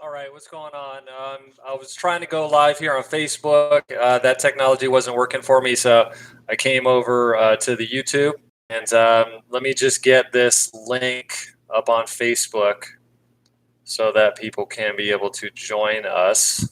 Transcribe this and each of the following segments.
All right, what's going on? I was trying to go live here on Facebook. That technology wasn't working for me, so I came over to the YouTube. And let me just get this link up on Facebook so that people can be able to join us.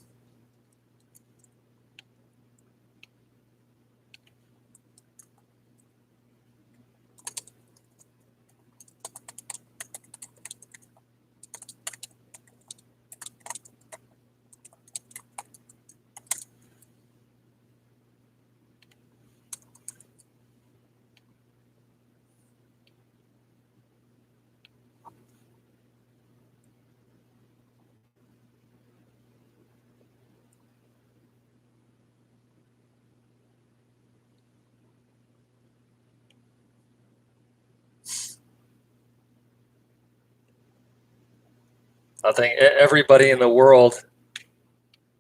I think everybody in the world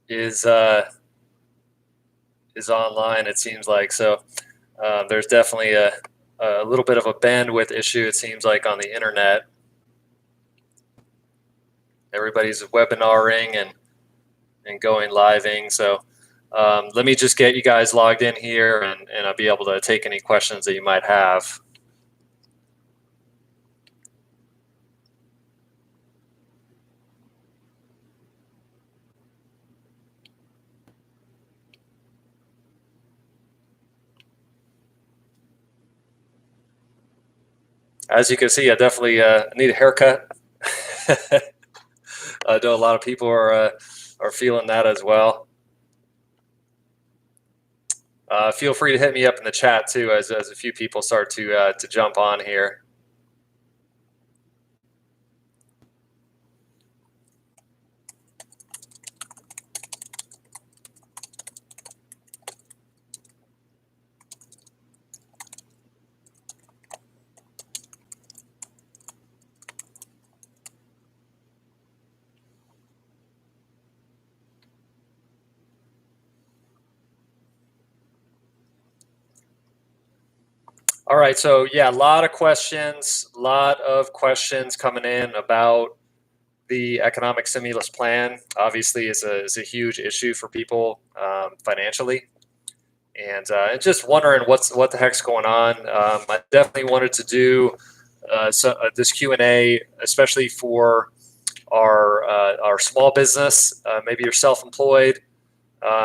is online. It seems like so. There's definitely a little bit of a bandwidth issue. It seems like on the internet, everybody's webinaring and going living. So let me just get you guys logged in here, and I'll be able to take any questions that you might have. As you can see, I definitely need a haircut. I know a lot of people are feeling that as well. Feel free to hit me up in the chat too, as a few people start to jump on here. All right, so yeah, a lot of questions coming in about the economic stimulus plan. Obviously, is a huge issue for people financially, and just wondering what the heck's going on. I definitely wanted to do this Q&A, especially for our small business. Maybe you're self-employed.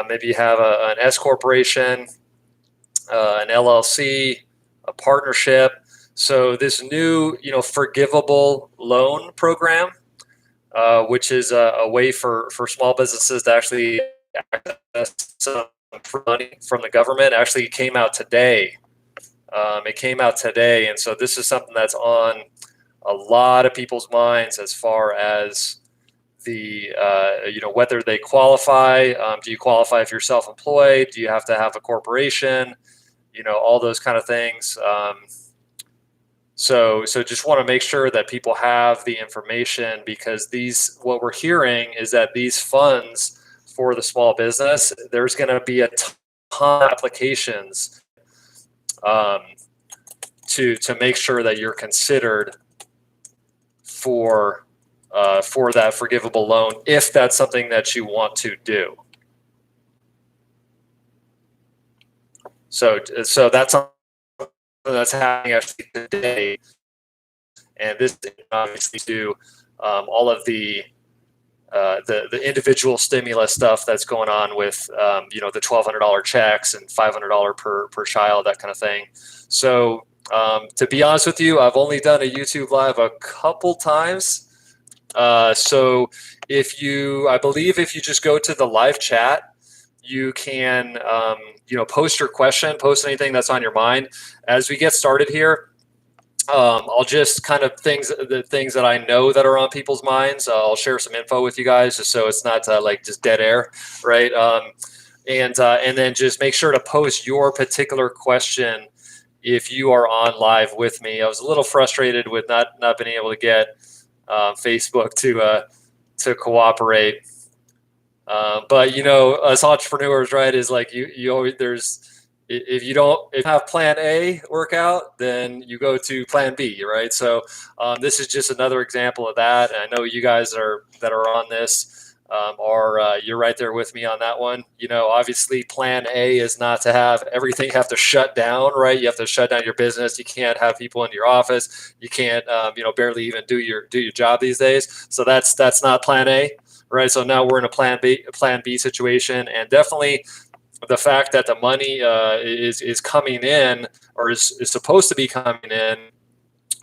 Maybe you have an S corporation, an LLC, a partnership. So this new, forgivable loan program, which is a way for small businesses to actually access some money from the government, actually came out today. It came out today, and so this is something that's on a lot of people's minds as far as the whether they qualify. Do you qualify if you're self-employed? Do you have to have a corporation? All those kind of things. So just want to make sure that people have the information, because what we're hearing is that these funds for the small business, there's going to be a ton of applications to make sure that you're considered for that forgivable loan, if that's something that you want to do. So that's happening actually today, and this obviously to all of the individual stimulus stuff that's going on with the $1,200 checks and $500 per child, that kind of thing. So to be honest with you, I've only done a YouTube live a couple times. So I believe if you just go to the live chat, you can post your question, post anything that's on your mind. As we get started here, I'll just kind of the things that I know that are on people's minds. I'll share some info with you guys, just so it's not like just dead air, right? And then just make sure to post your particular question if you are on live with me. I was a little frustrated with not being able to get Facebook to cooperate. But us entrepreneurs, right, is like you always, if you don't if you have plan A work out, then you go to plan B, right? So this is just another example of that. And I know you guys that are on this are you're right there with me on that one. You know, obviously plan A is not to have everything have to shut down, right? You have to shut down your business. You can't have people in your office. You can't barely even do your job these days. So that's not plan A, right? So now we're in a plan B situation, and definitely the fact that the money is coming in, or is supposed to be coming in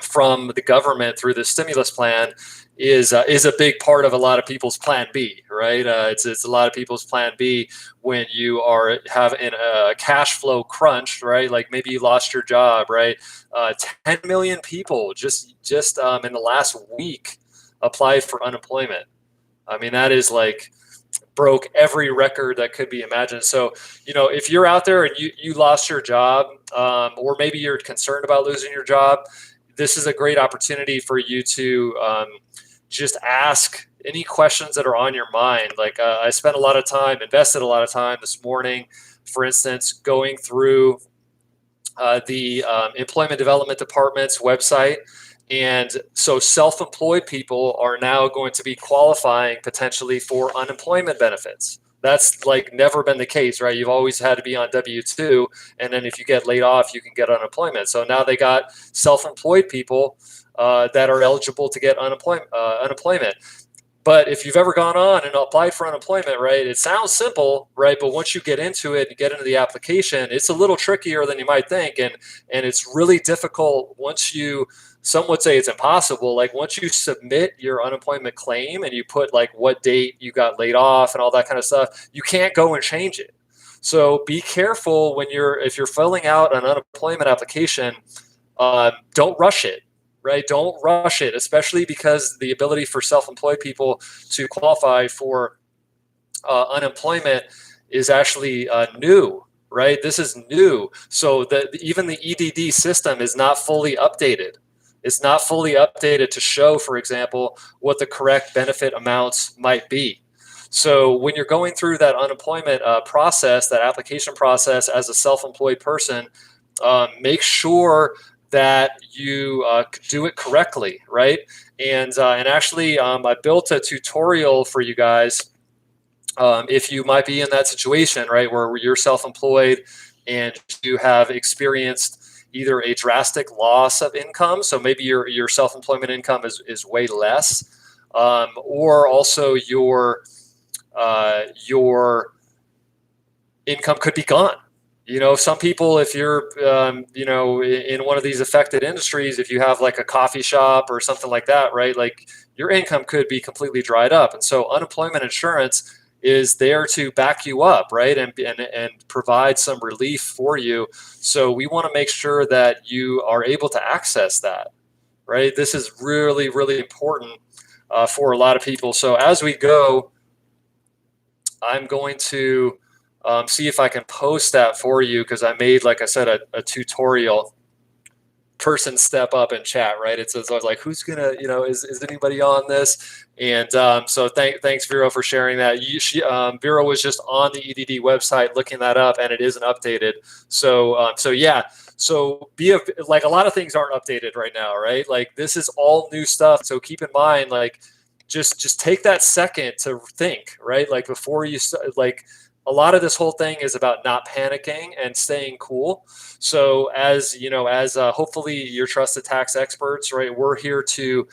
from the government through the stimulus plan is a big part of a lot of people's plan B, right? It's a lot of people's plan B when you are having a cash flow crunch, right? Like maybe you lost your job, right? 10 million people just in the last week applied for unemployment. I mean, that is like broke every record that could be imagined. So, you know, if you're out there and you lost your job, or maybe you're concerned about losing your job, this is a great opportunity for you to just ask any questions that are on your mind. Like I spent a lot of time, invested a lot of time this morning, for instance, going through the Employment Development Department's website. And so self-employed people are now going to be qualifying potentially for unemployment benefits. That's like never been the case, right? You've always had to be on W-2, and then if you get laid off, you can get unemployment. So now they got self-employed people that are eligible to get unemployment. But if you've ever gone on and applied for unemployment, right, it sounds simple, right? But once you get into it and get into the application, it's a little trickier than you might think. And it's really difficult once you, some would say it's impossible. Like once you submit your unemployment claim and you put like what date you got laid off and all that kind of stuff, you can't go and change it. So be careful when if you're filling out an unemployment application, don't rush it, right? Don't rush it, especially because the ability for self-employed people to qualify for unemployment is actually new, right? This is new. So that even the EDD system is not fully updated. It's not fully updated to show, for example, what the correct benefit amounts might be. So when you're going through that unemployment process, that application process as a self-employed person, make sure that you do it correctly, right? And actually, I built a tutorial for you guys if you might be in that situation, right, where you're self-employed and you have experienced either a drastic loss of income, so maybe your self-employment income is way less, or also your income could be gone. You know, some people, if you're, in one of these affected industries, if you have like a coffee shop or something like that, right, like your income could be completely dried up. And so unemployment insurance is there to back you up, right, and provide some relief for you. So we want to make sure that you are able to access that, right? This is really, really important for a lot of people. So as we go, I'm going to see if I can post that for you, because I made, like I said, a tutorial. Person step up and chat, right? It says, I was like, who's gonna, is anybody on this? And so thanks Vero for sharing that. Vero was just on the EDD website looking that up, and it isn't updated. So yeah, so like a lot of things aren't updated right now, right? Like this is all new stuff. So keep in mind, like just take that second to think, right? Like before you like. A lot of this whole thing is about not panicking and staying cool. So as hopefully your trusted tax experts, right, we're here to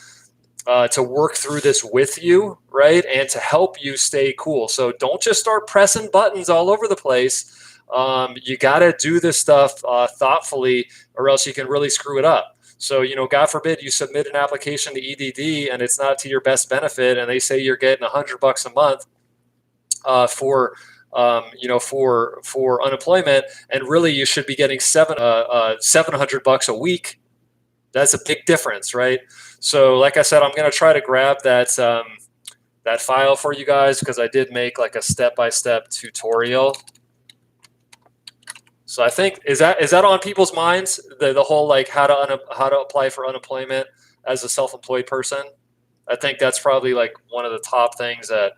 work through this with you, right, and to help you stay cool. So don't just start pressing buttons all over the place. You got to do this stuff thoughtfully, or else you can really screw it up. So, God forbid you submit an application to EDD and it's not to your best benefit, and they say you're getting $100 a month for unemployment, and really you should be getting $700 a week. That's a big difference, right? So, like I said, I'm going to try to grab that file for you guys, because I did make like a step-by-step tutorial. So I think is that on people's minds, the whole like how to apply for unemployment as a self-employed person? I think that's probably like one of the top things that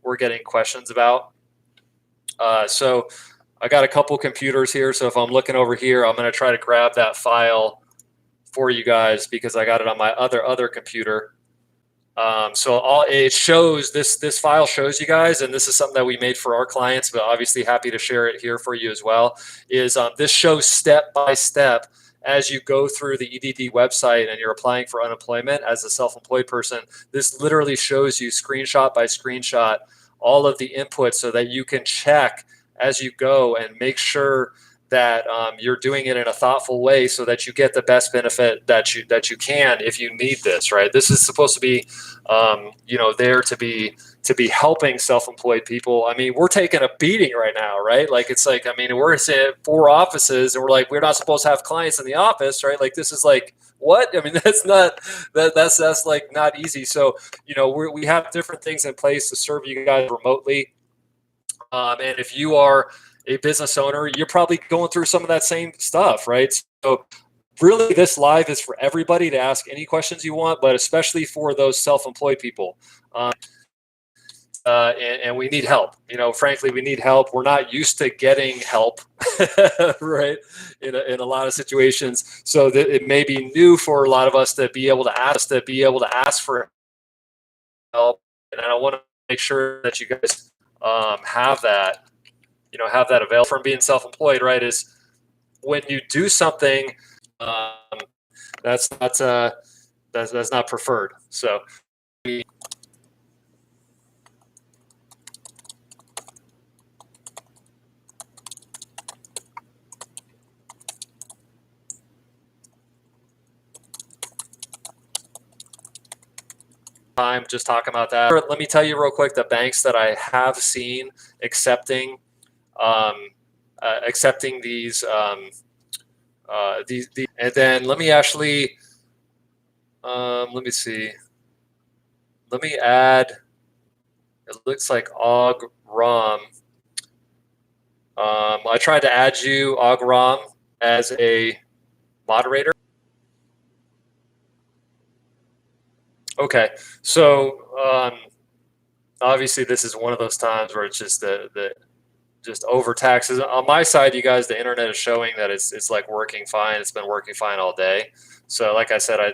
we're getting questions about. So I got a couple computers here, so if I'm looking over here, I'm going to try to grab that file for you guys because I got it on my other computer. So it shows this file shows you guys, and this is something that we made for our clients, but obviously happy to share it here for you as well. Is this shows step by step as you go through the EDD website and you're applying for unemployment as a self-employed person. This literally shows you screenshot by screenshot all of the inputs so that you can check as you go and make sure that you're doing it in a thoughtful way so that you get the best benefit that you can if you need this, right? This is supposed to be, there to be helping self-employed people. I mean, we're taking a beating right now, right? Like, it's like, I mean, we're at 4 offices and we're like, we're not supposed to have clients in the office, right? Like, this is like, what? I mean, that's not, that's like not easy. So, we have different things in place to serve you guys remotely. And if you are a business owner, you're probably going through some of that same stuff, right? So really, this live is for everybody to ask any questions you want, but especially for those self-employed people. And we need help. Frankly, we need help. We're not used to getting help, right? In a lot of situations, so that it may be new for a lot of us to be able to ask for help. And I want to make sure that you guys have that. Have that available from being self-employed, right? Is when you do something that's not preferred. So time just talking about that. Let me tell you real quick the banks that I have seen accepting these, and then let me actually, let me see. Let me add, it looks like Ogram. I tried to add you, Ogram, as a moderator. Okay, so obviously this is one of those times where it's just just over taxes. On my side, you guys, the internet is showing that it's like working fine. It's been working fine all day. So like I said, I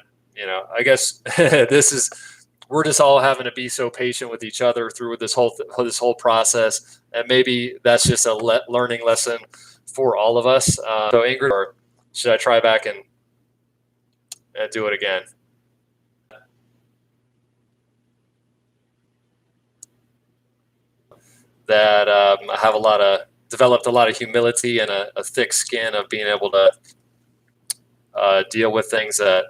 guess we're just all having to be so patient with each other through this whole process, and maybe that's just a learning lesson for all of us. So Ingrid, or should I try back and do it again? That I have developed a lot of humility and a thick skin of being able to deal with things that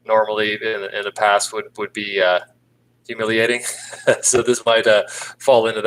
normally in the past would be humiliating. So this might fall into that.